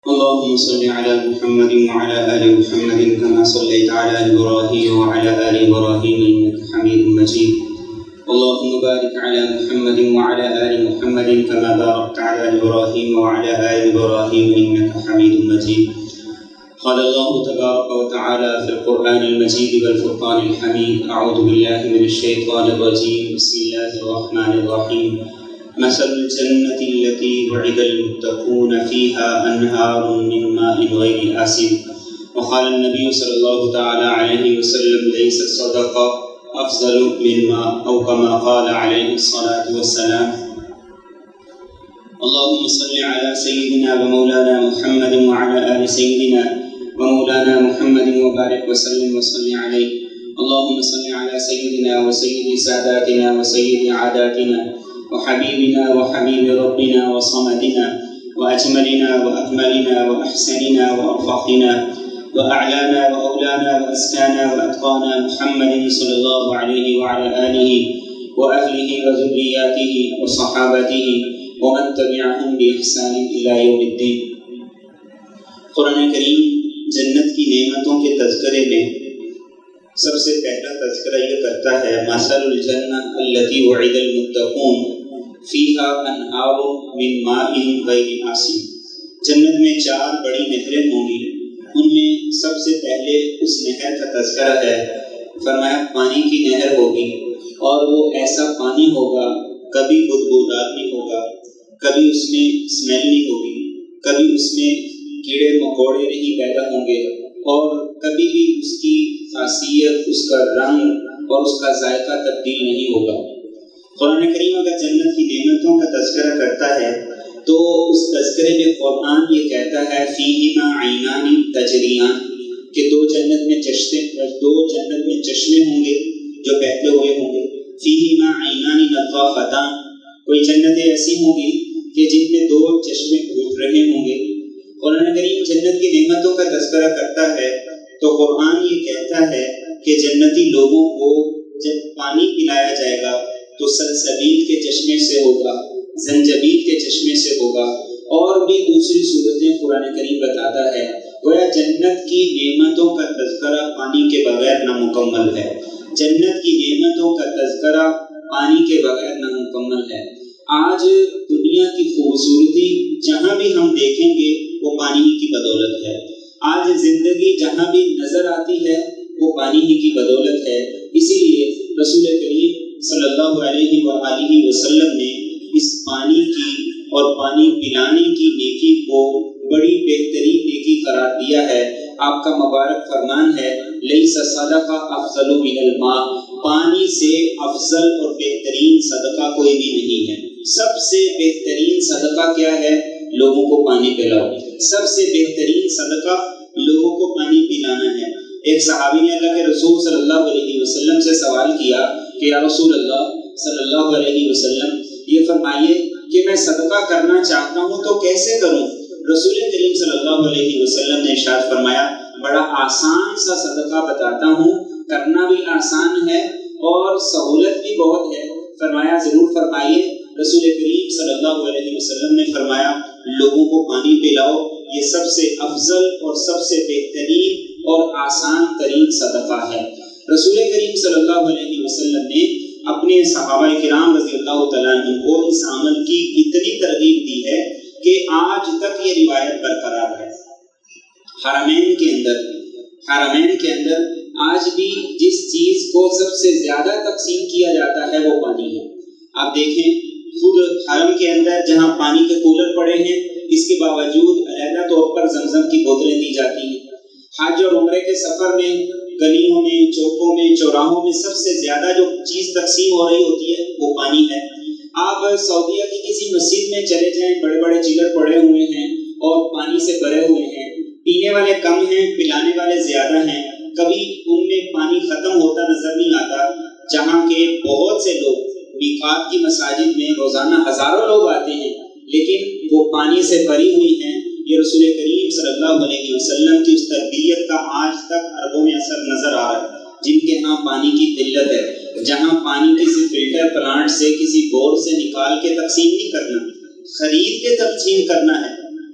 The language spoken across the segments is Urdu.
اللهم صل على محمد وعلى آل محمد كما صليت على إبراهيم وعلى آل إبراهيم إنك حميد مجيد. اللهم بارك على محمد وعلى آل محمد كما باركت على إبراهيم وعلى آل إبراهيم إنك حميد مجيد. قال الله تبارك وتعالى في القرآن المجيد والفرقان الحميد: أعوذ بالله من الشيطان الرجيم. بسم الله الرحمن الرحيم. مثل الجنة التي وعد المتقون فيها أنهار من ماء غير آسن. وقال النبي صلى الله تعالى عليه وسلم: ليس الصدقة أفضل من ماء، أو كما قال عليه الصلاة والسلام. اللهم صل على سيدنا ومولانا محمد وعلى آل سيدنا ومولانا محمد وبارك وسلم وصل عليه. اللهم صل على سيدنا وسيد ساداتنا وسيد عاداتنا وحبيبنا وحبيب ربنا وصمدنا وأجملنا وأكملنا وأحسننا وأرفقنا وأعلانا وأولانا وأزكانا وأتقانا محمد صلى الله عليه وعلى آله وأهله وذرياته وصحابته ومن تبعهم بإحسان إلى يوم الدين. قرآن کریم جنت کی نعمتوں کے تذکرے میں سب سے پہلا تذکرہ یہ کرتا ہے: مثل الجنہ التی وعد المتقون فیہا انہار من ماء غیر آسن. جنت میں 4 بڑی نہریں ہوں گی، ان میں سب سے پہلے اس نہر کا تذکرہ ہے. فرمایا پانی کی نہر ہوگی، اور وہ ایسا پانی ہوگا کبھی بدبودار نہیں ہوگا، کبھی اس میں اسمیل نہیں ہوگی، کبھی اس میں کیڑے مکوڑے نہیں پیدا ہوں گے، اور کبھی بھی اس کی خاصیت، اس کا رنگ اور اس کا ذائقہ تبدیل نہیں ہوگا. قرآن کریم اگر جنت کی نعمتوں کا تذکرہ کرتا ہے تو اس تذکرے میں قرآن یہ کہتا ہے: فیہما عینان تجریان، کہ دو جنت میں چشمے ہوں گے جو بہتے ہوئے ہوں گے. فیہما عینان نضاختان، کوئی جنتیں ایسی ہوں گی کہ جن میں 2 چشمے پھوٹ رہے ہوں گے. قرآن کریم جنت کی نعمتوں کا تذکرہ کرتا ہے تو قرآن یہ کہتا ہے کہ جنتی لوگوں کو جب پانی پلایا جائے گا تو سلسبیل کے چشمے سے ہوگا، زنجبیل کے چشمے سے ہوگا، اور بھی دوسری صورتیں قرآن کریم بتاتا ہے. گویا جنت کی نعمتوں کا تذکرہ پانی کے بغیر نامکمل ہے. جنت کی نعمتوں کا تذکرہ پانی کے بغیر نامکمل ہے. آج دنیا کی خوبصورتی جہاں بھی ہم دیکھیں گے وہ پانی ہی کی بدولت ہے. آج زندگی جہاں بھی نظر آتی ہے وہ پانی ہی کی بدولت ہے. اسی لیے رسول کریم صلی اللہ علیہ وآلہ وسلم نے اس پانی کی اور پانی پلانے کی نیکی کو بڑی بہترین نیکی قرار دیا ہے. آپ کا مبارک فرمان ہے: لیس صدقہ افضل من الماء، پانی سے افضل اور بہترین صدقہ کوئی بھی نہیں ہے. سب سے بہترین صدقہ کیا ہے؟ لوگوں کو پانی پلاؤ. سب سے بہترین صدقہ لوگوں کو پانی پلانا ہے. ایک صحابی نے اللہ کے رسول صلی اللہ علیہ وسلم سے سوال کیا کہ یا رسول اللہ صلی اللہ علیہ وسلم، یہ فرمائیے کہ میں صدقہ کرنا چاہتا ہوں تو کیسے کروں؟ رسول کریم صلی اللہ علیہ وسلم نے ارشاد فرمایا: بڑا آسان سا صدقہ بتاتا ہوں، کرنا بھی آسان ہے اور سہولت بھی بہت ہے. فرمایا ضرور فرمائیے. رسول کریم صلی اللہ علیہ وسلم نے فرمایا: لوگوں کو پانی پلاؤ. یہ سب سے افضل اور سب سے بہترین اور آسان ترین صدقہ ہے. رسول کریم صلی اللہ علیہ وسلم نے اپنے صحابہ کرام رضی اللہ تعالیٰ عنہ کو اس عمل کی اتنی ترغیب دی ہے کہ آج تک یہ روایت برقرار ہے. حرمین کے اندر آج بھی جس چیز کو سب سے زیادہ تقسیم کیا جاتا ہے وہ پانی ہے. آپ دیکھیں خود حرم کے اندر جہاں پانی کے کولر پڑے ہیں، اس کے باوجود علیحدہ طور پر زمزم کی بوتلیں دی جاتی ہیں. حج اور عمرے کے سفر میں گلیوں میں، چوکوں میں، چوراہوں میں سب سے زیادہ جو چیز تقسیم ہو رہی ہوتی ہے وہ پانی ہے. آپ سعودیہ کی کسی مسجد میں چلے جائیں، بڑے بڑے چیلر پڑے ہوئے ہیں اور پانی سے بھرے ہوئے ہیں. پینے والے کم ہیں، پلانے والے زیادہ ہیں. کبھی ان میں پانی ختم ہوتا نظر نہیں آتا. جہاں کے بہت سے لوگ میقات کی مساجد میں روزانہ ہزاروں لوگ آتے ہیں، لیکن وہ پانی سے بھری ہوئی ہیں. یہ رسول کریم صلی اللہ علیہ وسلم کی اس تربیت کا آج تک عربوں میں اثر نظر آ رہا ہے. جن کے ہاں پانی کی قلت ہے، جہاں پانی کسی فلٹر پلانٹ سے، کسی بور سے نکال کے تقسیم نہیں کرنا، خرید کے تقسیم کرنا ہے.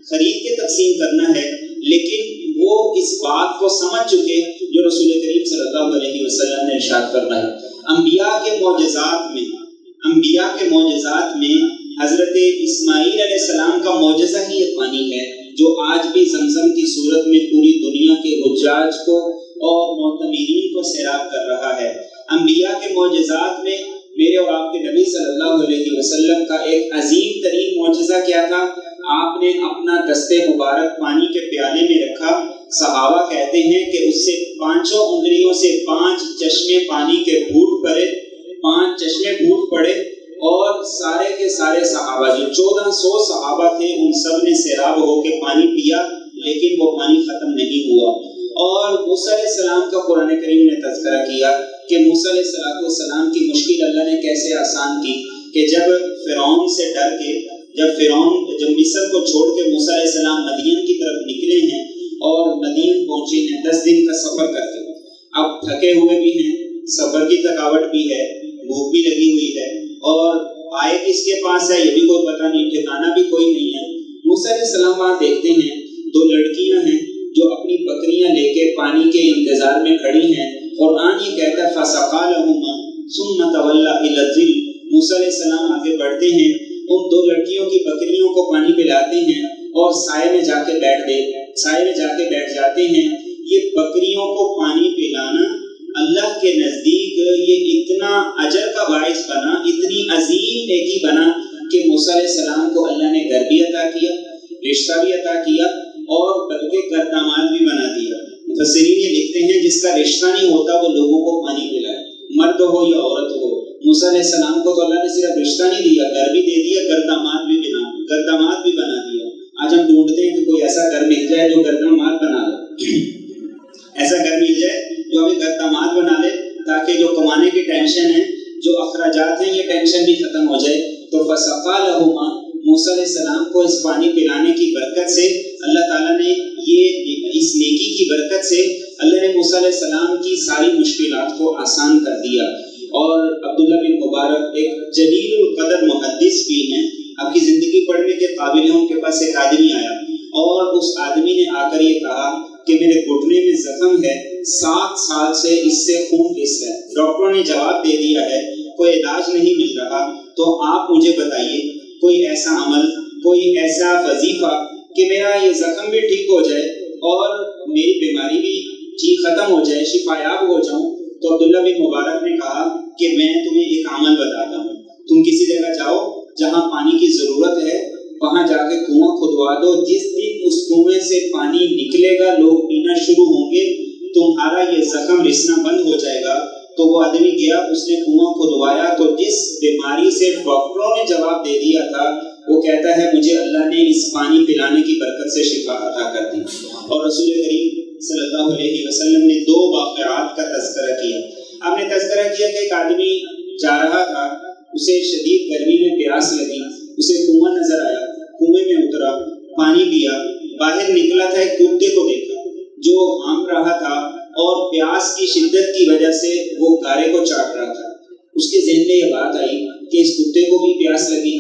خرید کے تقسیم کرنا ہے، لیکن وہ اس بات کو سمجھ چکے جو رسول کریم صلی اللہ علیہ وسلم نے ارشاد فرمایا۔ انبیاء کے معجزات میں حضرت اسماعیل علیہ السلام کا معجزہ ہی یہ پانی ہے جو آج بھی زمزم کی صورت میں پوری دنیا کے حجاج کو اور معتمرین کو سیراب کر رہا ہے۔ انبیاء کے معجزات میں میرے اور آپ کے نبی صلی اللہ علیہ وسلم کا ایک عظیم ترین معجزہ کیا تھا؟ آپ نے اپنا دست مبارک پانی کے پیالے میں رکھا، صحابہ کہتے ہیں کہ اس سے 5 انگلیوں سے 5 چشمے پانی کے پھوٹ پڑے اور سارے کے سارے صحابہ جو 1400 صحابہ تھے ان سب نے سیراب ہو کے پانی پیا، لیکن وہ پانی ختم نہیں ہوا۔ اور موسیٰ علیہ السلام کا قرآن کریم نے تذکرہ کیا کہ موسیٰ علیہ السلام کی مشکل اللہ نے کیسے آسان کی کہ جب فرعون سے ڈر کے جب مصر کو چھوڑ کے موسیٰ علیہ السلام مدین کی طرف نکلے ہیں اور مدین پہنچے ہیں 10 دن کا سفر کر کے، اب تھکے ہوئے بھی ہیں، سفر کی تھکاوٹ بھی ہے، بھوک بھی لگی ہوئی ہے، اور آئے کس کے پاس ہے یہ بھی کوئی پتہ نہیں، ٹھکانا بھی کوئی نہیں ہے۔ موسیٰ علیہ السلام وہاں دیکھتے ہیں 2 لڑکیاں ہیں جو اپنی بکریاں لے کے پانی کے انتظار میں کھڑی ہیں۔ قرآن یہ کہتا ہے فَسَقَىٰ لَهُمَا ثُمَّ تَوَلَّىٰ إِلَى الظِّلِّ۔ موسیٰ علیہ السلام آگے بڑھتے ہیں، ان 2 لڑکیوں کی بکریوں کو پانی پلاتے ہیں اور سائے میں جا کے بیٹھ جاتے ہیں۔ یہ بکریوں کو پانی پلانا اللہ کے نزدیک یہ اتنا اجر کا باعث بنا، اتنی عظیم نیکی بنا کہ موسیٰ علیہ السلام کو اللہ نے گھر بھی عطا کیا، رشتہ بھی عطا کیا اور بلکہ گرداماد بھی بنا دیا۔ مفسرین یہ لکھتے ہیں جس کا رشتہ نہیں ہوتا وہ لوگوں کو پانی پلائے، مرد ہو یا عورت ہو۔ موسیٰ علیہ السلام کو تو اللہ نے صرف رشتہ نہیں دیا، گھر بھی دے دیا، گرداماد بھی بنا دیا۔ آج ہم ڈھونڈتے ہیں کہ کوئی ایسا گھر مل جائے جو گرداماد بنا لے، ایسا گھر مل جائے جو ہمیں گرداماد بنا لے تاکہ جو کمانے کی ٹینشن ہے، جو اخراجات ہیں، یہ ٹینشن بھی ختم ہو جائے۔ تو فَسَقَىٰ لَهُمَا، موسیٰ علیہ السلام کو اس پانی پلانے کی برکت سے اللہ تعالیٰ نے اس نیکی کی برکت سے اللہ نے موسیٰ علیہ السلام کی ساری مشکلات کو آسان کر دیا۔ اور عبداللہ بن مبارک ایک جلیل القدر محدث بھی ہیں، آپ کی زندگی پڑھنے کے قابل ہیں۔ ان کے پاس ایک آدمی آیا اور اس آدمی نے آ کر یہ کہا کہ میرے گھٹنے میں زخم ہے، 7 سال سے اس سے خون رس ہے، ڈاکٹروں نے جواب دے دیا ہے کوئی علاج نہیں مل رہا، تو آپ مجھے بتائیے کوئی ایسا عمل، کوئی ایسا وظیفہ کہ میرا یہ زخم بھی ٹھیک ہو جائے اور میری بیماری بھی ختم ہو جائے، شفا یاب ہو جاؤں۔ تو عبداللہ بن مبارک نے کہا کہ میں تمہیں ایک عمل بتاتا ہوں، تم کسی جگہ جاؤ جہاں پانی کی ضرورت ہے، وہاں جا کے کنواں کھدوا دو، جس دن اس کنویں سے پانی نکلے گا لوگ پینا شروع ہوں گے، تمہارا یہ زخم رسنا بند ہو جائے گا۔ تو وہ آدمی گیا، اس نے کنواں کھدوایا، تو جس بیماری سے ڈاکٹروں نے جواب دے دیا تھا وہ کہتا ہے مجھے اللہ نے اس پانی پلانے کی برکت سے شفا عطا کر دی۔ اور رسول کریم صلی اللہ علیہ وسلم نے 2 واقعات کا تذکرہ کیا۔ آپ نے تذکرہ کیا کہ ایک آدمی جا رہا تھا، اسے شدید گرمی میں پیاس لگی، اسے کنواں نظر آیا، کنویں میں اترا، پانی پیا، باہر نکلا تھا، ایک کتے کو دیکھا جو ہانپ رہا تھا اور پیاس کی شدت کی وجہ سے وہ گارے کو چاٹ رہا تھا۔ اس کے ذہن میں یہ بات آئی کہ اس کتے کو بھی پیاس لگی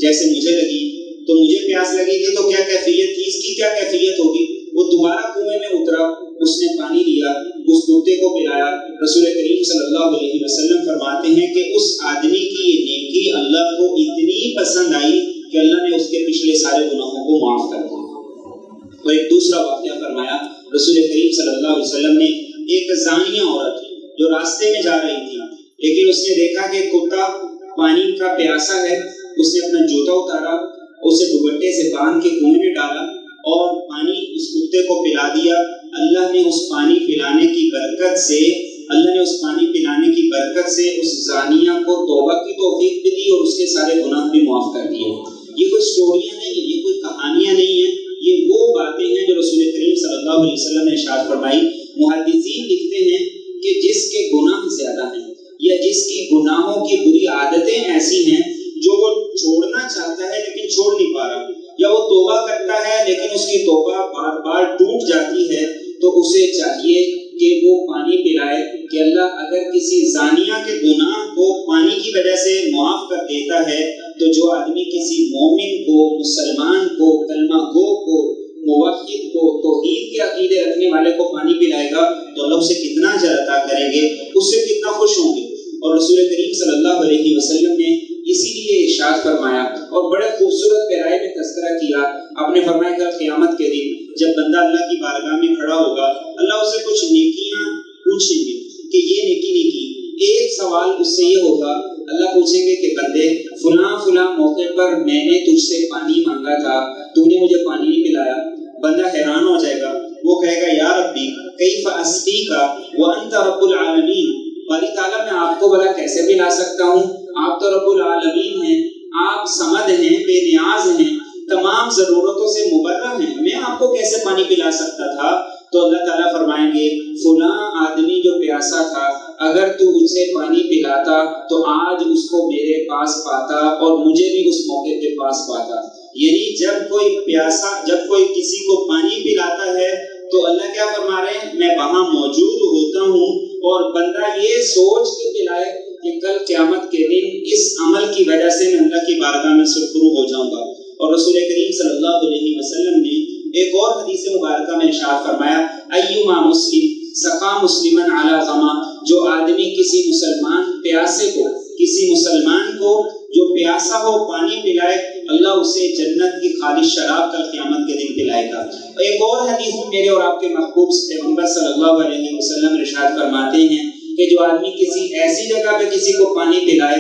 جیسے مجھے لگی، تو مجھے پیاس لگی تھی تو کیا کیفیت تھی، اس کی کیا کیفیت ہوگی۔ وہ دوبارہ کنویں میں اترا، اس نے پانی لیا، اس کتے کو پلایا۔ رسول کریم صلی اللہ علیہ وسلم فرماتے ہیں کہ اس آدمی کی یہ نیکی اللہ کو اتنی پسند آئی کہ اللہ نے اس کے پچھلے سارے گناہوں کو معاف کر دیا۔ تو ایک دوسرا واقعہ فرمایا رسول کریم صلی اللہ علیہ وسلم نے، ایک زانیہ عورت جو راستے میں جا رہی تھی، لیکن اس نے دیکھا کہ کتا پانی کا پیاسا ہے، اس نے اپنا جوتا اتارا، اسے دوپٹے سے باندھ کے کنویں میں ڈالا اور پانی اس کتے کو پلا دیا۔ اللہ نے اس پانی پلانے کی برکت سے اس زانیہ کو توبہ کی توفیق بھی دی اور اس کے سارے گناہ بھی معاف کر دیے۔ یہ کوئی اسٹوریاں نہیں ہیں، یہ کوئی کہانیاں نہیں ہیں، یہ وہ باتیں ہیں جو رسول کریم صلی اللہ علیہ وسلم نے ارشاد فرمائی۔ محدثین لکھتے ہیں کہ جس کے گناہ زیادہ ہیں یا جس کی گناہوں کی بری عادتیں ایسی ہیں جو وہ چھوڑنا چاہتا ہے لیکن چھوڑ نہیں پا رہا، یا وہ توبہ کرتا ہے لیکن اس کی توبہ بار بار ٹوٹ جاتی ہے، تو اسے چاہیے کہ وہ پانی پلائے کہ اللہ اگر کسی زانیہ کے گناہ کو پانی کی وجہ سے معاف کر دیتا ہے تو جو آدمی کسی مومن کو، مسلمان کو، کلمہ گو کو، موحد کو، توحید کے عقیدے رکھنے والے کو پانی پلائے گا تو اللہ اسے کتنا اجر عطا کریں گے، اس سے کتنا خوش ہوں گے۔ اور رسول کریم صلی اللہ علیہ وسلم نے اسی لیے ارشاد فرمایا اور بڑے خوبصورت پیرائے میں تذکرہ کیا۔ آپ نے فرمایا کہ قیامت کے دن جب بندہ اللہ کی بارگاہ میں کھڑا ہوگا، اللہ اسے کچھ نیکیاں پوچھیں گے کہ یہ نیکی نہیں کی۔ ایک سوال اس سے یہ ہوگا، اللہ پوچھیں گے کہ بندے فلاں فلاں موقع پر میں نے تجھ سے پانی مانگا تھا، تو نے مجھے پانی نہیں پلایا۔ بندہ حیران ہو جائے گا، وہ کہے گا یا ربی کیف اسقیک وانت رب العالمین، باری تعالیٰ میں آپ کو بھلا کیسے پلا سکتا ہوں، آپ تو رب العالمین ہیں، آپ صمد ہیں، بے نیاز ہیں، تمام ضرورتوں سے مبرہ ہیں، میں آپ کو کیسے پانی پلا سکتا تھا؟ تو اللہ تعالیٰ فرمائیں گے فلاں آدمی جو پیاسا تھا، اگر تو اسے پانی پلاتا تو آج اس کو میرے پاس پاتا اور مجھے بھی اس موقع پہ پاس پاتا۔ یعنی جب کوئی کسی کو پانی پلاتا ہے تو اللہ کیا فرما رہے ہیں، میں وہاں موجود ہوتا ہوں، اور بندہ یہ سوچ کے پلائے کہ کل قیامت کے دن اس عمل کی وجہ سے میں اللہ کی بارگاہ میں سرخرو ہو جاؤں گا۔ اور رسول کریم صلی اللہ علیہ وسلم نے ایک اور حدیث مبارکہ میں ارشاد فرمایا، ایما مسلم سقا مسلمن علی غما، جو آدمی کسی مسلمان پیاسے کو، کسی مسلمان کو جو پیاسا ہو پانی پلائے، اللہ اسے جنت کی خالص شراب کل قیامت کے دن پلائے گا۔ ایک اور حدیث میں میرے اور آپ کے محبوب پیغمبر صلی اللہ علیہ وسلم ارشاد فرماتے ہیں کہ جو آدمی کسی ایسی جگہ پہ کسی کو پانی پلائے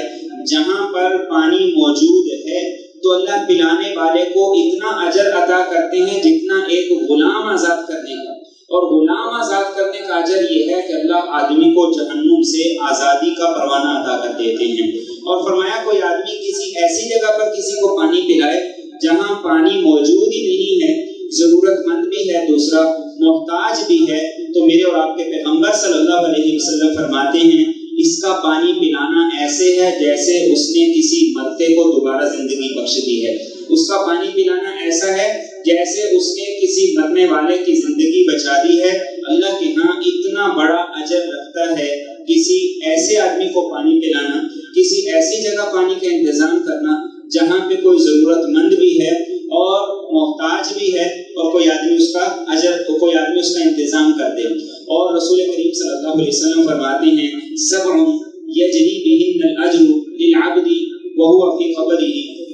جہاں پر پانی موجود ہے، تو اللہ پلانے والے کو اتنا اجر عطا کرتے ہیں جتنا ایک غلام آزاد کرنے کا، اور غلام آزاد کرنے کا اجر یہ ہے کہ اللہ آدمی کو جہنم سے آزادی کا پروانہ عطا کر دیتے ہیں۔ اور فرمایا کوئی آدمی کسی ایسی جگہ پر کسی کو پانی پلائے جہاں پانی موجود ہی نہیں ہے، ضرورت مند بھی ہے، دوسرا محتاج بھی ہے، تو میرے اور آپ کے پیغمبر صلی اللہ علیہ وسلم فرماتے ہیں اس کا پانی پلانا ایسے ہے جیسے اس نے کسی مرتے کو دوبارہ زندگی بخش دی ہے۔ اس کا پانی پلانا ایسا ہے جیسے اس نے کسی مرنے والے کی زندگی بچا دی ہے۔ اللہ کے ہاں اتنا بڑا اجر رکھتا ہے کسی ایسے آدمی کو پانی پلانا، کسی ایسی جگہ پانی کا انتظام کرنا جہاں پہ کوئی ضرورت مند بھی ہے اور محتاج بھی ہے، اور کوئی آدمی اس کا انتظام کر دے۔ اور رسول کریم صلی اللہ علیہ وسلم فرماتے ہیں سبع یجری بہن الاجر للعبد وهو فی قبرہ،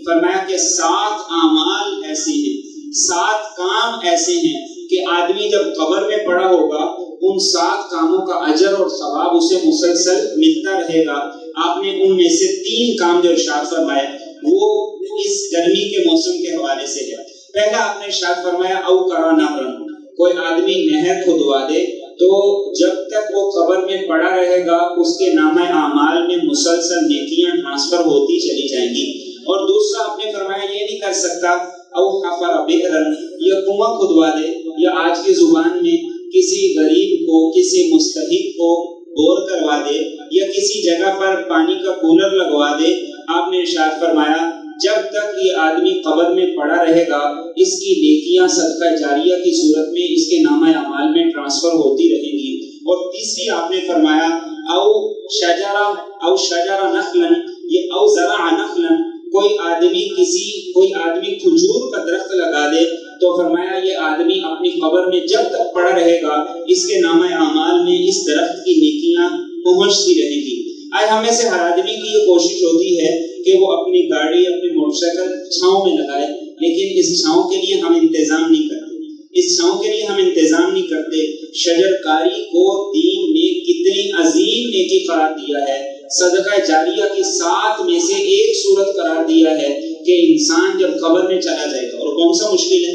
فرمایا کہ 7 اعمال ایسے ہیں، 7 کام ایسے ہیں کہ آدمی جب قبر میں پڑا ہوگا ان 7 کاموں کا اجر اور ثواب اسے مسلسل ملتا رہے گا۔ آپ نے ان میں سے 3 کام جو ارشاد فرمائے وہ اس گرمی کے موسم کے حوالے سے ہے۔ پہلا آپ نے ارشاد فرمایا او کرا نہرن، کوئی آدمی نہر کھدوا دے تو جب تک وہ قبر میں پڑا رہے گا اس کے نامہ اعمال میں مسلسل نیکیاں ٹرانسفر ہوتی چلی جائیں گی۔ اور دوسرا آپ نے فرمایا یہ نہیں کر سکتا او حفر بئرن، یا کنواں کھدوا دے، یا آج کی زبان میں کسی غریب کو، کسی مستحق کو بور کروا دے، یا کسی جگہ پر پانی کا کولر لگوا دے۔ آپ نے ارشاد فرمایا جب تک یہ آدمی قبر میں پڑا رہے گا اس کی نیکیاں صدقہ جاریہ کی صورت میں اس کے نامہ اعمال میں ٹرانسفر ہوتی رہیں گی۔ اور تیسری آپ نے فرمایا او شجرہ نخلن، یہ او زرع نخلن، کوئی آدمی کھجور کا درخت لگا دے تو فرمایا یہ آدمی اپنی قبر میں جب تک پڑا رہے گا اس کے نامہ اعمال میں اس درخت کی نیکیاں پہنچتی رہیں گی۔ آج ہمیں سے ہر آدمی کی یہ کوشش ہوتی ہے کہ وہ اپنی گاڑی، اپنی موٹر سائیکل چھاؤں میں لگائے، لیکن اس چھاؤں کے لیے ہم انتظام نہیں کرتے۔ شجر کاری کو دین نے کتنی عظیم نیکی قرار دیا ہے، صدقہ جاریہ کی 7 میں سے ایک صورت قرار دیا ہے کہ انسان جب قبر میں چلا جائے گا، اور کون سا مشکل ہے؟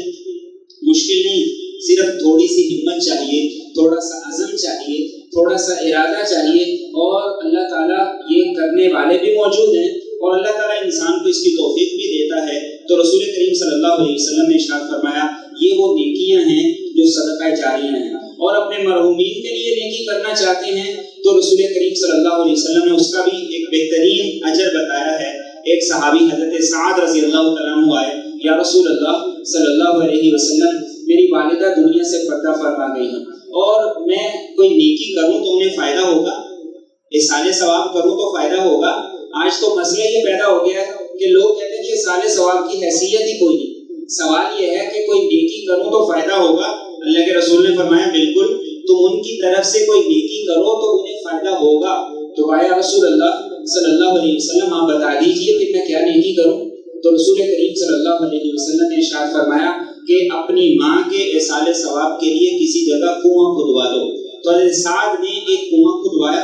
مشکل نہیں، صرف تھوڑی سی ہمت چاہیے، تھوڑا سا عزم چاہیے، تھوڑا سا ارادہ چاہیے، اور اللہ تعالیٰ یہ کرنے والے بھی موجود ہیں، اور اللہ تعالیٰ انسان کو اس کی توفیق بھی دیتا ہے۔ تو رسول کریم صلی اللہ علیہ وسلم نے ارشاد فرمایا یہ وہ نیکیاں ہیں جو صدقہ جاریہ ہیں، اور اپنے مرحومین کے لیے نیکی کرنا چاہتے ہیں تو رسول کریم صلی اللہ علیہ وسلم نے اس کا بھی ایک بہترین اجر بتایا ہے۔ ایک صحابی حضرت سعد رضی اللہ تعالیٰ عنہ آئے، یا رسول اللہ صلی اللہ علیہ وسلم میری والدہ دنیا سے پردہ فرما گئی ہیں، اور میں کوئی نیکی کروں تو انہیں فائدہ ہوگا، احسان ثواب کروں تو فائدہ ہوگا۔ آج تو مسئلہ یہ پیدا ہو گیا ہے کہ لوگ کہتے ہیں کہ اصال ثواب کی حیثیت ہی کوئی نہیں، سوال یہ ہے کہ کوئی نیکی کروں تو فائدہ ہوگا؟ اللہ کے رسول نے فرمایا بالکل، تم ان کی طرف سے کوئی نیکی کرو تو انہیں فائدہ ہوگا۔ تو آیا رسول اللہ صلی اللہ علیہ وسلم آپ بتا دیجئے کہ میں کیا نیکی کروں؟ تو رسول کریم صلی اللہ علیہ وسلم نے ارشاد فرمایا کہ اپنی ماں کے اصال ثواب کے لیے کسی جگہ کنواں کھدوا دو۔ تو حضرت سعد نے ایک کنواں کھدوایا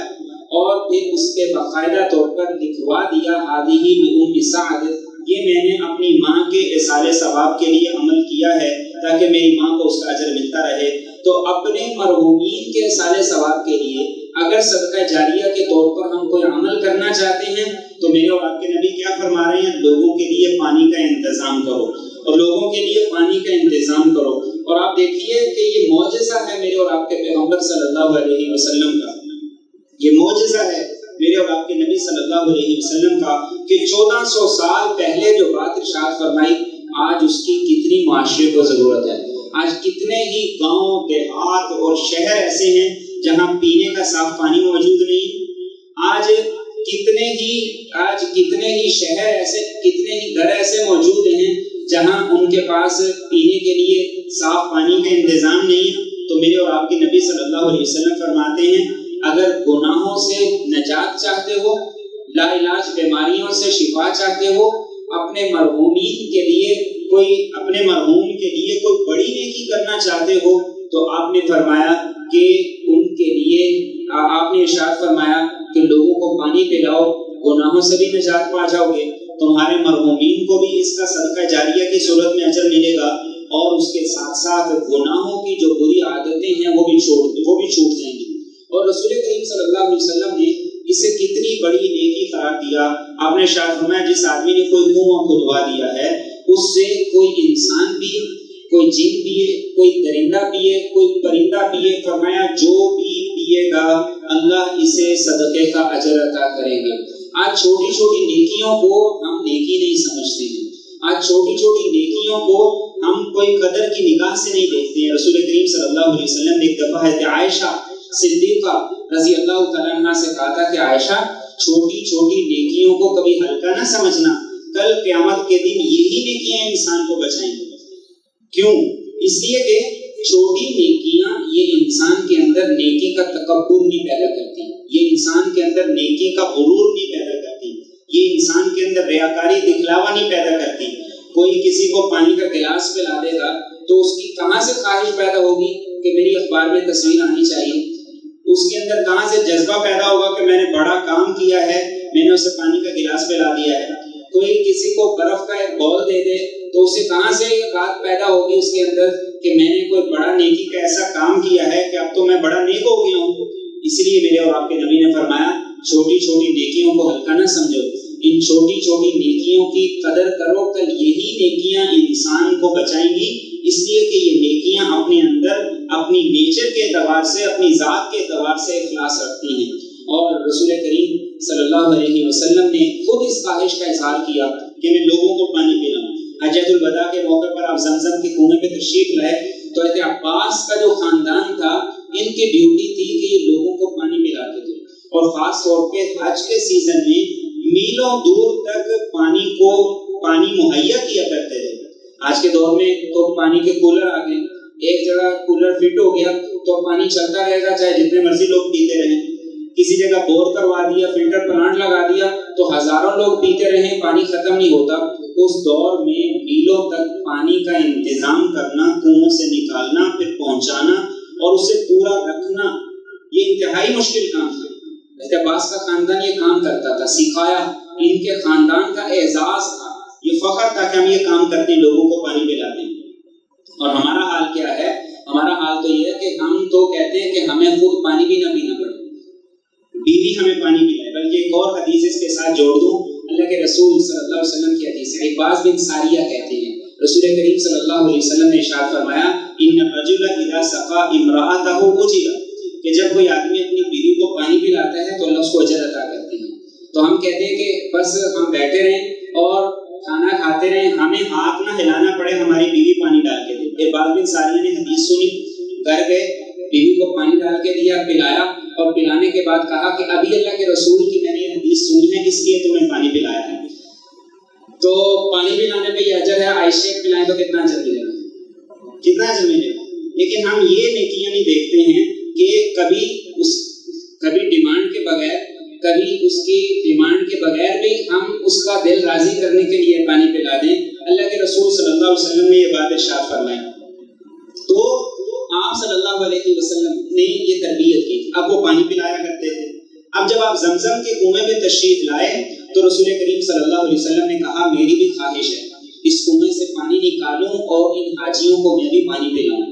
اور پھر اس کے باقاعدہ طور پر لکھوا دیا ہذہ لأم سعد، یہ میں نے اپنی ماں کے اصال ثواب کے لیے عمل کیا ہے تاکہ میری ماں کو اس کا اجر ملتا رہے۔ تو اپنے مرحومین کے اصال ثواب کے لیے اگر صدقہ جاریہ کے طور پر ہم کوئی عمل کرنا چاہتے ہیں تو میرے اور آپ کے نبی کیا فرما رہے ہیں؟ لوگوں کے لیے پانی کا انتظام کرو، اور لوگوں کے لیے پانی کا انتظام کرو۔ اور آپ دیکھیے کہ یہ معجزہ ہے میرے اور آپ کے پیغمبر صلی اللہ علیہ وسلم کا، یہ معجزہ ہے میرے اور آپ کے نبی صلی اللہ علیہ وسلم کا کہ 1400 سال پہلے جو بات ارشاد فرمائی آج اس کی کتنی معاشرے کو ضرورت ہے۔ آج کتنے ہی گاؤں دیہات اور شہر ایسے ہیں جہاں پینے کا صاف پانی موجود نہیں۔ آج کتنے ہی شہر ایسے، کتنے ہی گھر ایسے موجود ہیں جہاں ان کے پاس پینے کے لیے صاف پانی کا انتظام نہیں ہے۔ تو میرے اور آپ کے نبی صلی اللہ علیہ وسلم فرماتے ہیں اگر گناہوں سے نجات چاہتے ہو، لا علاج بیماریوں سے شفا چاہتے ہو، اپنے مرحومین کے لیے اپنے مرحوم کے لیے کوئی بڑی نیکی کرنا چاہتے ہو تو آپ نے فرمایا کہ ان کے لیے آپ نے ارشاد فرمایا کہ لوگوں کو پانی پلاؤ، گناہوں سے بھی نجات پا جاؤ گے، تمہارے مرحومین کو بھی اس کا صدقہ جاریہ کی صورت میں اجر ملے گا، اور اس کے ساتھ ساتھ گناہوں کی جو بری عادتیں ہیں وہ بھی چھوٹ جائیں گی۔ اور رسول کریم صلی اللہ علیہ وسلم نے اسے کتنی بڑی نیکی قرار دیا۔ آپ نے ارشاد فرمایا جس آدمی نے کوئی کنواں کھدوا دیا ہے اس سے کوئی انسان پیے، کوئی جن پیے، کوئی درندہ پیے، کوئی پرندہ پیے، فرمایا جو بھی پیے گا اللہ اسے صدقے کا اجر عطا کرے گا۔ آج چھوٹی چھوٹی نیکیوں کو ہم نیکی نہیں سمجھتے ہیں، آج چھوٹی چھوٹی نیکیوں کو ہم کوئی قدر کی نگاہ سے نہیں دیکھتے ہیں۔ رسول کریم صلی اللہ علیہ وسلم نے ایک دفعہ حضرت عائشہ صدیقہ رضی اللہ تعالیٰ عنہ سے کہا تھا کہ عائشہ چھوٹی چھوٹی نیکیوں کو کبھی ہلکا نہ سمجھنا، کل قیامت کے دن یہی نیکیاں انسان کو بچائیں گے۔ کیوں؟ اس لیے کہ چھوٹی نیکیاں یہ انسان کے اندر نیکی کا تکبر نہیں پیدا کرتی، یہ انسان کے اندر نیکی کا غرور نہیں پیدا کرتی، یہ انسان کے اندر ریاکاری دکھلاوا نہیں پیدا کرتی۔ کوئی کسی کو پانی کا گلاس پلا دے گا تو اس کی کہاں سے خواہش پیدا ہوگی کہ میری اخبار میں تصویر آنی چاہیے؟ اس کے اندر کہاں سے جذبہ پیدا ہوگا کہ میں نے بڑا کام کیا ہے، میں نے اسے پانی کا گلاس پلا دیا ہے؟ کوئی کسی کو برف کا ایک بال دے دے تو اسے کہاں سے یہ بات پیدا ہوگی اس کے اندر کہ میں نے کوئی بڑا نیکی کا ایسا کام کیا ہے کہ اب تو میں بڑا نیک ہو گیا ہوں۔ اس لیے میرے اور آپ کے نبی نے فرمایا چھوٹی چھوٹی نیکیوں کو ہلکا نہ سمجھو، ان چھوٹی چھوٹی نیکیوں کی قدر کرو، کل یہی نیکیاں انسان کو بچائیں گی، اس لیے کہ یہ نیکیاں اپنے اندر اپنی نیچر کے اعتبار سے، اپنی ذات کے اعتبار سے اخلاص رکھتی ہیں۔ اور رسول کریم صلی اللہ علیہ وسلم نے خود اس خواہش کا اظہار کیا کہ میں لوگوں کو پانی پلاؤں۔ حجۃ الوداع کے موقع پر آپ زمزم کے کنویں پہ تشریف لائے تو حضرت عباس کا جو خاندان تھا ان کی ڈیوٹی تھی کہ یہ لوگوں کو پانی پلاتے تھے، اور خاص طور پہ حج کے سیزن میں میلوں دور تک پانی مہیا کیا کرتے تھے۔ آج کے دور میں تو پانی کے کولر آ گئے، ایک جگہ کولر فٹ ہو گیا تو پانی چلتا رہے گا چاہے جتنے مرضی لوگ پیتے رہیں۔ کسی جگہ بور کروا دیا، فلٹر پلانٹ لگا دیا تو ہزاروں لوگ پیتے رہیں، پانی ختم نہیں ہوتا۔ اس دور میں میلوں تک پانی کا انتظام کرنا، کنویں سے نکالنا پھر پہنچانا اور اسے پورا رکھنا، یہ انتہائی مشکل کام تھا۔ حضرت عباس کا خاندان یہ کام کرتا تھا، سکھایا، ان کے خاندان کا اعزاز تھا، یہ فخر تھا کہ ہم یہ کام کرتے ہیں، لوگوں کو پانی پلاتے ہیں۔ اور ہمارا حال کیا ہے؟ ہمارا حال تو یہ ہے کہ ہم تو کہتے ہیں کہ ہمیں خود پانی بھی نہ پینا پڑے، بیوی ہمیں پانی پلائے۔ بلکہ ایک اور حدیث اس کے ساتھ جوڑ دوں، اللہ کے رسول صلی اللہ علیہ وسلم کی حدیث ہے، عباس بن ساریہ کہتے ہیں رسول کریم صلی اللہ علیہ وسلم نے ارشاد فرمایا ان الرجل اذا سقى امرأته اجر، کہ جب کوئی آدمی اپنی بیوی کو پانی پلاتا ہے تو اللہ اس کو اجر عطا کرتے ہیں۔ تو ہم کہتے ہیں کہ بس ہم بیٹھے رہیں اور کھانا کھاتے رہیں، ہمیں ہاتھ نہ ہلانا پڑے، ہماری بیوی پانی ڈال کے دے۔ عباس بن ساریہ نے حدیث سنی، گھر گئے، بیوی کو پانی ڈال کے دیا، پلایا، اور پلانے کے بعد کہا کہ ابھی اللہ کے رسول کی میں نے یہ حدیث سنی ہے اس لیے تمہیں پانی پلایا ہے۔ تو پانی پلانے پہ یہ اجر ہے، آئس شیک پلائیں تو کتنا اجر ملے گا؟ کتنا اجر ملے گا؟ لیکن ہم یہ نیکیاں نہیں دیکھتے ہیں کہ کبھی ڈیمانڈ کے بغیر، کبھی اس کی ڈیمانڈ کے بغیر بھی ہم اس کا دل راضی کرنے کے لیے پانی پلا دیں۔ اللہ کے رسول صلی اللہ علیہ وسلم نے یہ بات ارشاد فرمائی، تو آپ صلی اللہ علیہ وسلم نے یہ تربیت کی، اب وہ پانی پلایا کرتے تھے۔ اب جب آپ زمزم کے کنویں میں تشریف لائے تو رسول کریم صلی اللہ علیہ وسلم نے کہا میری بھی خواہش ہے اس کنویں سے پانی نکالوں اور ان حاجیوں کو میں بھی پانی پلاؤں،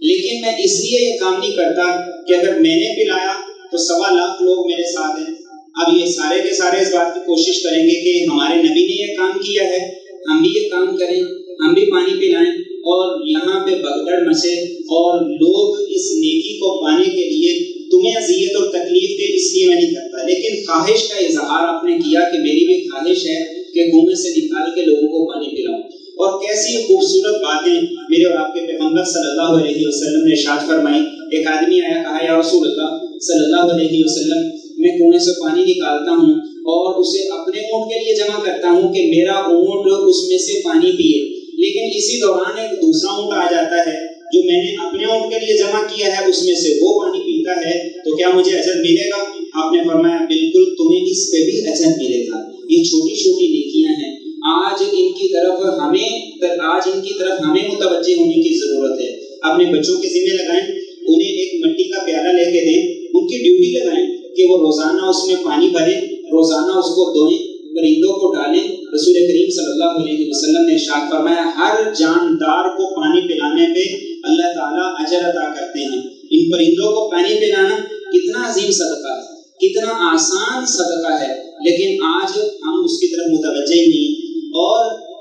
لیکن میں اس لیے یہ کام نہیں کرتا کہ اگر میں نے پلایا تو 1.25 لاکھ لوگ میرے ساتھ ہیں، اب یہ سارے کے سارے اس بات کی کوشش کریں گے کہ ہمارے نبی نے یہ کام کیا ہے، ہم بھی یہ کام کریں، ہم بھی پانی پلائیں، اور یہاں پہ بگدڑ مچے اور لوگ اس نیکی کو پانے کے لیے تمہیں اذیت اور تکلیف دے، اس لیے میں نہیں کرتا۔ لیکن خواہش کا اظہار آپ نے کیا کہ میری بھی خواہش ہے کہ کنویں سے نکال کے لوگوں کو پانی پلاؤں، اور کیسی خوبصورت باتیں میرے اور آپ کے پیغمبر صلی اللہ علیہ وسلم نے ارشاد فرمائی۔ ایک آدمی آیا، کہا یا رسول اللہ صلی اللہ علیہ وسلم میں کنویں سے پانی نکالتا ہوں اور اسے اپنے اونٹ کے لیے جمع کرتا ہوں کہ میرا اونٹ اس میں سے پانی پیے، لیکن اسی دوران ایک دوسرا اونٹ آ جاتا ہے جو میں نے اپنے اونٹ کے لیے جمع کیا ہے، اس میں سے وہ پانی پیتا ہے، تو کیا مجھے اجر ملے گا؟ آپ نے فرمایا بالکل، تمہیں اس پہ بھی اجر ملے گا۔ یہ چھوٹی چھوٹی نیکیاں ہیں، آج ان کی طرف ہمیں متوجہ ہونے کی ضرورت ہے۔ اپنے بچوں کے ذمہ لگائیں، انہیں ایک مٹی کا پیالہ لے کے دیں، ان کی ڈیوٹی لگائیں کہ وہ روزانہ اس میں پانی بھریں، روزانہ اس کو دھوئیں، پرندوں کو ڈالیں۔ رسول کریم صلی اللہ علیہ وسلم نے ارشاد فرمایا ہر جاندار کو پانی پلانے پہ اللہ تعالیٰ اجر عطا کرتے ہیں۔ ان پرندوں کو پانی پلانا کتنا عظیم صدقہ ہے، کتنا آسان صدقہ ہے، لیکن آج ہم اس کی طرف متوجہ ہی نہیں۔ اور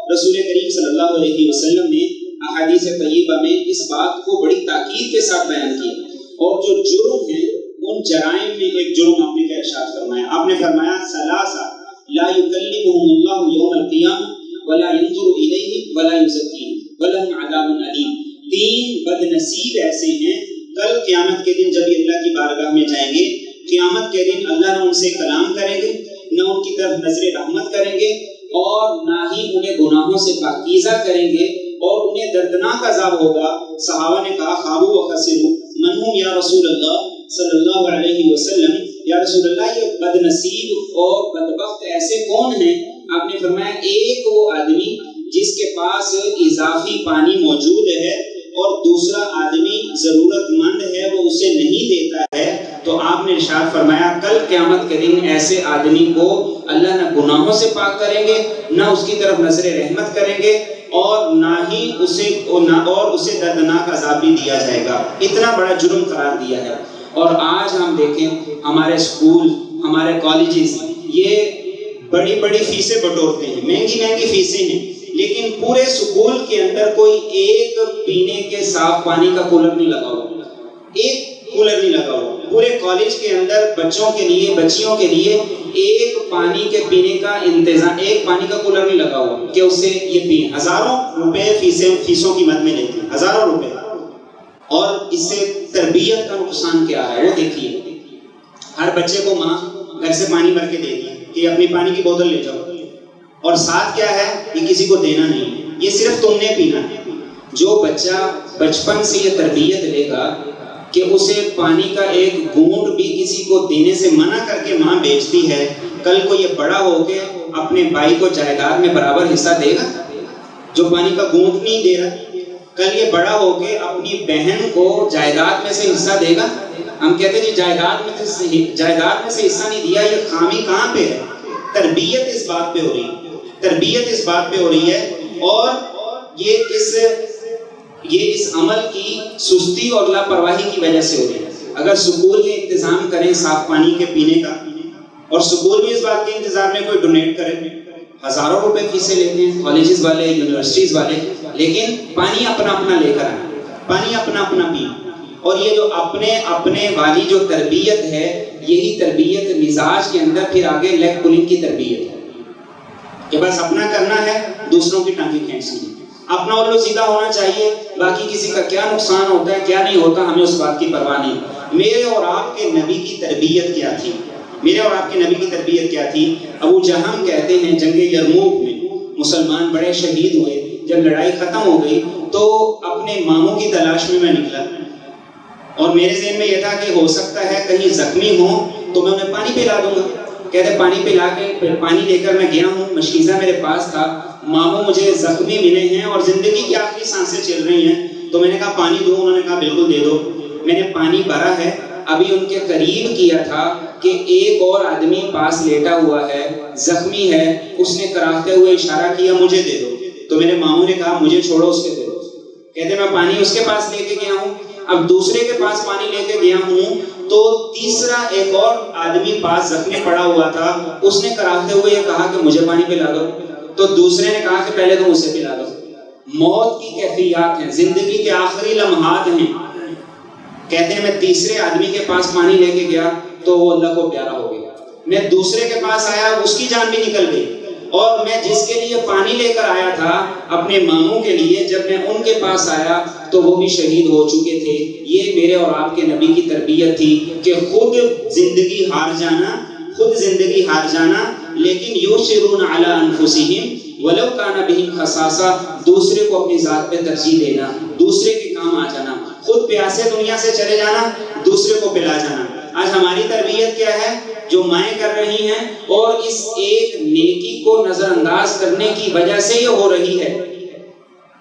رسول کریم صلی اللہ علیہ وسلم نے احادیث طیبہ میں اس بات کو بڑی تاکید کے ساتھ بیان کیا، اور جو جرم ہیں ان جرائم میں ایک جرم آپ نے کیا ارشاد فرمایا؟ آپ نے فرمایا ثلاثہ لا يكلمهم الله يوم القيامة ولا ينظر إليهم ولا يزكيهم ولهم عذاب أليم۔ 3 بد نصیب ایسے ہیں، کل قیامت کے دن جب یہ اللہ کی بارگاہ میں جائیں گے، قیامت کے دن اللہ نہ ان سے کلام کریں گے، نہ ان کی طرف نظر رحمت کریں گے، اور نہ ہی انہیں گناہوں سے پاکیزہ کریں گے، اور انہیں دردناک عذاب ہوگا۔ صحابہ نے کہا خابوا وخسروا من هم یا رسول اللہ صلی اللہ علیہ وسلم، یا رسول اللہ یہ بد نصیب اور بدبخت ایسے کون ہیں؟ آپ نے فرمایا ایک وہ آدمی جس کے پاس اضافی پانی موجود ہے اور دوسرا آدمی ضرورت مند ہے، وہ اسے نہیں دیتا ہے، تو آپ نے ارشاد فرمایا کل قیامت کے دن ایسے آدمی کو اللہ نہ گناہوں سے پاک کریں گے، نہ اس کی طرف نظر رحمت کریں گے، اور نہ ہی اسے دردناک عذاب بھی دیا جائے گا۔ اتنا بڑا جرم قرار دیا ہے۔ اور آج ہم دیکھیں ہمارے اسکول، ہمارے کالجز یہ بڑی بڑی فیسیں بٹورتے ہیں، مہنگی مہنگی فیسیں ہیں، لیکن پورے اسکول کے اندر کوئی ایک پینے کے صاف پانی کا کولر نہیں لگا ہوا، ایک کولر نہیں لگا ہوا۔ پورے کالج کے اندر بچوں کے لیے، بچیوں کے لیے ایک پانی کے پینے کا انتظام، ایک پانی کا کولر نہیں لگا ہوا کہ اس سے یہ پئیں۔ ہزاروں روپے فیسوں کی مد میں لیتے ہیں، ہزاروں روپے، اور اس سے تربیت کا نقصان کیا ہے وہ دیکھیے۔ ہر بچے کو ماں گھر سے پانی بھر کے دے دی کہ اپنی پانی کی بوتل لے جاؤ، اور ساتھ کیا ہے یہ کسی کو دینا نہیں، یہ صرف تم نے پینا ہے۔ جو بچہ بچپن سے یہ تربیت لے گا کہ اسے پانی کا ایک گھونٹ بھی کسی کو دینے سے منع کر کے ماں بیچتی ہے، کل کو یہ بڑا ہو کے اپنے بھائی کو جائیداد میں برابر حصہ دے گا؟ جو پانی کا گھونٹ نہیں دے رہا، کل یہ بڑا ہو کے اپنی بہن کو جائیداد میں سے حصہ دے گا؟ ہم کہتے ہیں جی جائیداد میں سے حصہ نہیں دیا، یہ خامی کہاں پہ ہے؟ تربیت اس بات پہ ہو رہی ہے، تربیت اس بات پہ ہو رہی ہے، اور یہ اس عمل کی سستی اور لاپرواہی کی وجہ سے ہو رہی ہے۔ اگر سکول میں انتظام کریں صاف پانی کے پینے کا، اور سکول میں اس بات کے انتظار میں کوئی ڈونیٹ کرے، ہزاروں روپے فیسیں لیتے ہیں کالجز والے، یونیورسٹیز والے، لیکن پانی اپنا اپنا لے کر آئیں، پانی اپنا اپنا پئیں۔ اور یہ جو اپنے والی جو تربیت ہے، یہی تربیت مزاج کے اندر پھر آگے لیگ پولنگ کی تربیت ہے کہ بس اپنا کرنا ہے، دوسروں کی ٹانگیں کھینچنی ہے، اپنا الو سیدھا ہونا چاہیے، باقی کسی کا کیا نقصان ہوتا ہے کیا نہیں ہوتا ہمیں اس بات کی پرواہ نہیں۔ میرے اور آپ کے نبی کی تربیت کیا تھی؟ میرے اور آپ کے نبی کی تربیت کیا تھی؟ ابو جہم کہتے ہیں جنگ یرموک میں مسلمان بڑے شہید ہوئے. جب لڑائی ختم ہو گئی تو اپنے ماموں کی تلاش میں نکلا اور میرے ذہن میں یہ تھا کہ ہو سکتا ہے کہیں زخمی ہوں تو میں انہیں پانی پلا دوں گا. کہتے پانی پلا کے پانی لے کر میں گیا ہوں, مشکیزہ میرے پاس تھا, ماموں مجھے زخمی ملے ہیں اور زندگی کی آخری سانسیں چل رہی ہیں, تو میں نے کہا پانی دوں. انہوں نے کہا بالکل دے دو. میں نے پانی بھرا ہے, ابھی ان کے قریب کیا تھا کہ ایک اور آدمی پاس لیٹا ہوا ہے, زخمی ہے, اس نے کراہتے ہوئے اشارہ کیا مجھے دے دو. تو میرے ماموں نے کہا مجھے چھوڑو, اس کے دے دو. کہتے میں پانی اس کے پاس لے کے گیا ہوں, اب دوسرے کے پاس پانی لے کے گیا ہوں تو تیسرا ایک اور آدمی پاس زخمی پڑا ہوا تھا, اس نے کراہتے ہوئے یہ کہا کہ مجھے پانی پلا دو. تو دوسرے نے کہا کہ پہلے تم اسے پلا دو. موت کی کیفیات ہیں, زندگی کے آخری لمحات ہیں. کہتے ہیں میں تیسرے آدمی کے پاس پانی لے کے گیا تو وہ اللہ کو پیارا ہو گیا. میں دوسرے کے پاس آیا, اس کی جان بھی نکل گئی. اور میں جس کے لیے پانی لے کر آیا تھا اپنے ماموں کے لیے, جب میں ان کے پاس آیا تو وہ بھی شہید ہو چکے تھے. یہ میرے اور آپ کے نبی کی تربیت تھی کہ خود زندگی ہار جانا لیکن یؤثرون علی انفسہم ولو کان بہم خصاصہ, دوسرے کو اپنی ذات پہ ترجیح دینا, دوسرے کے کام آ جانا, خود پیاسے دنیا سے چلے جانا, دوسرے کو پلا جانا. آج ہماری تربیت کیا ہے جو مائیں کر رہی ہیں, اور اس ایک نیکی کو نظر انداز کرنے کی وجہ سے یہ ہو رہی ہے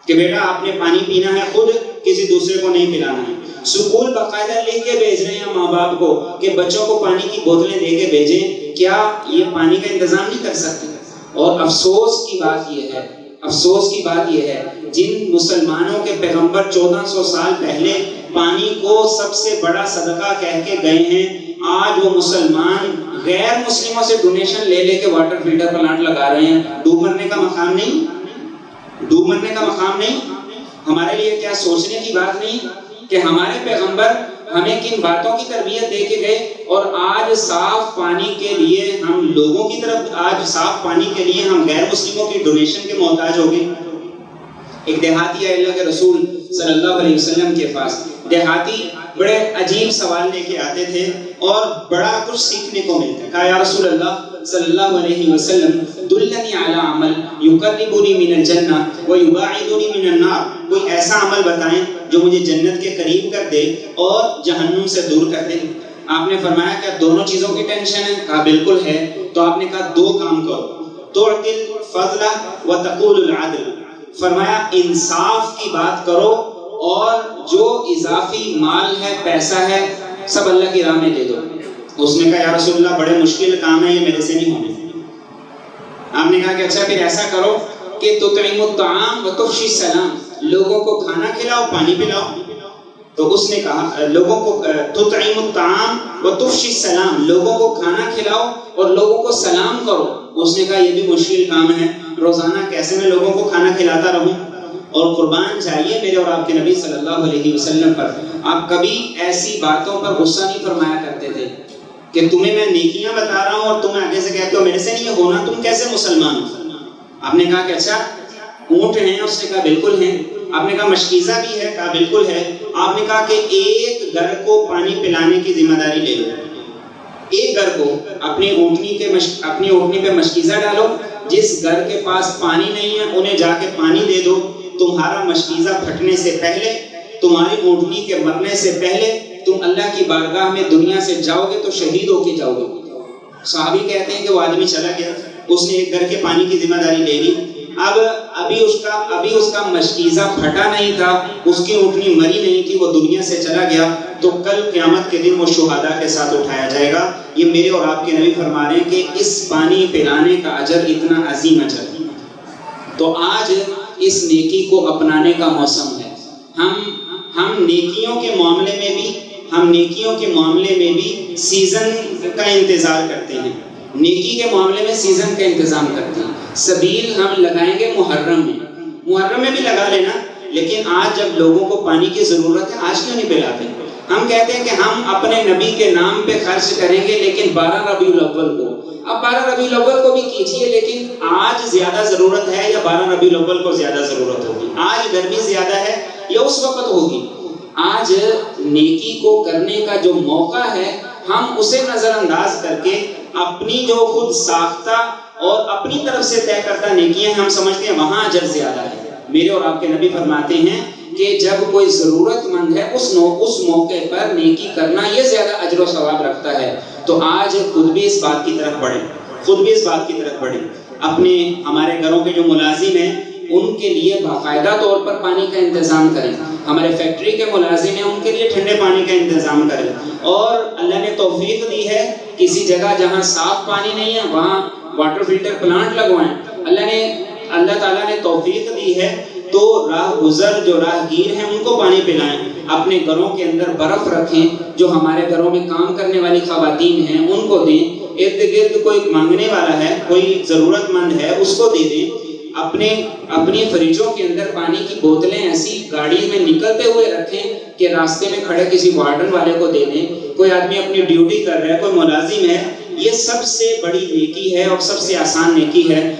کہ بیٹا آپ نے پانی پینا ہے, خود کسی دوسرے کو نہیں پلانا ہے. سکول باقاعدہ لکھ کے بھیج رہے ہیں ماں باپ کو کہ بچوں کو پانی کی بوتلیں دے کے بھیجیں, کیا یہ پانی کا انتظام نہیں کر سکتے؟ اور افسوس کی بات یہ ہے جن مسلمانوں کے پیغمبر 1400 سال پہلے پانی کو سب سے بڑا صدقہ کہہ کے گئے ہیں, آج وہ مسلمان غیر مسلموں سے ڈونیشن لے لے کے واٹر فلٹر پلانٹ لگا رہے ہیں. ڈوب مرنے کا مقام نہیں. ہمارے لیے کیا سوچنے کی بات نہیں کہ ہمارے پیغمبر ہمیں کن باتوں کی تربیت دے کے گئے, اور آج صاف پانی کے لیے ہم لوگوں کی طرف, آج صاف پانی کے لیے ہم غیر مسلموں کی ڈونیشن کے محتاج ہو گئے. ایک دیہاتی آئے اللہ کے رسول صلی اللہ علیہ وسلم کے پاس. دیہاتی بڑے عجیب سوال لے کے آتے تھے اور بڑا کچھ سیکھنے کو ملتا. کہا یا رسول اللہ صلی اللہ علیہ وسلم دلنی علی عمل یقربنی من الجنہ ویباعدنی من النار, کوئی ایسا عمل بتائیں جو مجھے جنت کے قریب کر دے اور جہنم سے دور کر دے. آپ نے فرمایا کہ دونوں چیزوں کی ٹینشن ہے؟ کہا بالکل ہے. تو آپ نے کہا دو کام کرو, تعطی الفضل وتقول العدل. فرمایا انصاف کی بات کرو اور جو اضافی مال ہے, پیسہ ہے, سب اللہ کی راہ میں دے دو. اس نے کہا یا رسول اللہ بڑے مشکل کام ہے, یہ میرے سے نہیں ہونے. آپ نے کہا کہ اچھا پھر ایسا کرو کہ تطعم الطعام وتفشی السلام, لوگوں کو کھانا کھلاؤ پانی پلاؤ. تو اس نے کہا لوگوں کو تطعم الطعام وتفشی السلام, لوگوں کو کھانا کھلاؤ اور لوگوں کو سلام کرو. اس نے کہا یہ بھی مشکل کام ہے, روزانہ کیسے میں لوگوں کو کھانا کھلاتا رہوں. اور قربان چاہیے میرے اور آپ کے نبی صلی اللہ علیہ وسلم پر, آپ کبھی ایسی باتوں پر غصہ نہیں فرمایا کرتے تھے کہ تمہیں میں نیکیاں بتا رہا ہوں اور تم آگے سے کہتے ہو میرے سے نہیں ہونا, تم کیسے مسلمان ہو. آپ نے کہا کہ اچھا اونٹ ہیں؟ اس نے کہا بالکل ہیں. آپ نے کہا مشکیزہ بھی ہے؟ کہا بالکل ہے. آپ نے کہا کہ ایک گھر کو پانی پلانے کی ذمہ داری لے لو, ایک گھر کو اپنی اونٹنی پہ مشکیزہ ڈالو, جس گھر کے پاس پانی نہیں ہے انہیں جا کے پانی دے دو. تمہارا مشکیزہ پھٹنے سے پہلے, تمہاری اونٹنی کے مرنے سے پہلے تم اللہ کی بارگاہ میں دنیا سے جاؤ گے تو شہید ہو کے جاؤ گے. صحابی کہتے ہیں کہ وہ آدمی چلا گیا, اس نے ایک گھر کے پانی کی ذمہ داری لے لی. ابھی اس کا مشکیزہ پھٹا نہیں تھا, اس کی اونٹنی مری نہیں تھی, وہ دنیا سے چلا گیا. تو کل قیامت کے دن وہ شہداء کے ساتھ اٹھایا جائے گا. یہ میرے اور آپ کے نبی فرما رہے ہیں کہ اس پانی پلانے کا اجر اتنا عظیم اجر. تو آج اس نیکی کو اپنانے کا موسم ہے. ہم نیکیوں کے معاملے میں بھی سیزن کا انتظار کرتے ہیں. نیکی کے معاملے میں سیزن کا انتظام کرتے ہیں. سبیل ہم لگائیں گے محرم میں بھی لگا لینا, لیکن آج جب لوگوں کو پانی کی ضرورت ہے آج کیوں نہیں پلاتے؟ ہم کہتے ہیں کہ ہم اپنے نبی کے نام پہ خرچ کریں گے, لیکن 12 ربیع الاول کو, اب 12 ربیع الاول کو بھی کیجیے, لیکن آج زیادہ ضرورت ہے یا 12 ربیع الاول کو زیادہ ضرورت ہوگی؟ آج گرمی زیادہ ہے یا اس وقت ہوگی؟ آج نیکی کو کرنے کا جو موقع ہے ہم اسے نظر انداز کر کے اپنی جو خود ساختہ اور اپنی طرف سے طے کرتا نیکیاں ہم سمجھتے ہیں وہاں اجر زیادہ ہے۔ میرے اور آپ کے نبی فرماتے ہیں کہ جب کوئی ضرورت مند ہے اس موقع پر نیکی کرنا یہ زیادہ اجر و ثواب رکھتا ہے۔ تو آج خود بھی اس بات کی طرف بڑھیں، اپنے ہمارے گھروں کے جو ملازم ہیں ان کے لیے باقاعدہ طور پر پانی کا انتظام کریں، ہمارے فیکٹری کے ملازم ہیں ان کے لیے ٹھنڈے پانی کا انتظام کریں، اور اللہ نے توفیق دی ہے کسی جگہ جہاں صاف پانی نہیں ہے وہاں واٹر فلٹر پلانٹ لگوائیں۔ اللہ تعالیٰ نے توفیق دی ہے تو راہ گزر جو راہ گیر ہیں ان کو پانی پلائیں، اپنے گھروں کے اندر برف رکھیں، جو ہمارے گھروں میں کام کرنے والی خواتین ہیں ان کو دیں، ارد گرد کوئی مانگنے والا ہے، کوئی ضرورت مند ہے اس کو دے دیں، اپنی فریجوں کے اندر پانی کی بوتلیں ایسی گاڑی میں نکلتے ہوئے رکھیں کہ راستے میں کھڑے کسی وارڈن والے کو دے دیں، کوئی آدمی اپنی ڈیوٹی کر رہا ہے، کوئی ملازم ہے، یہ سب سے بڑی نیکی ہے اور سب سے آسان نیکی ہے۔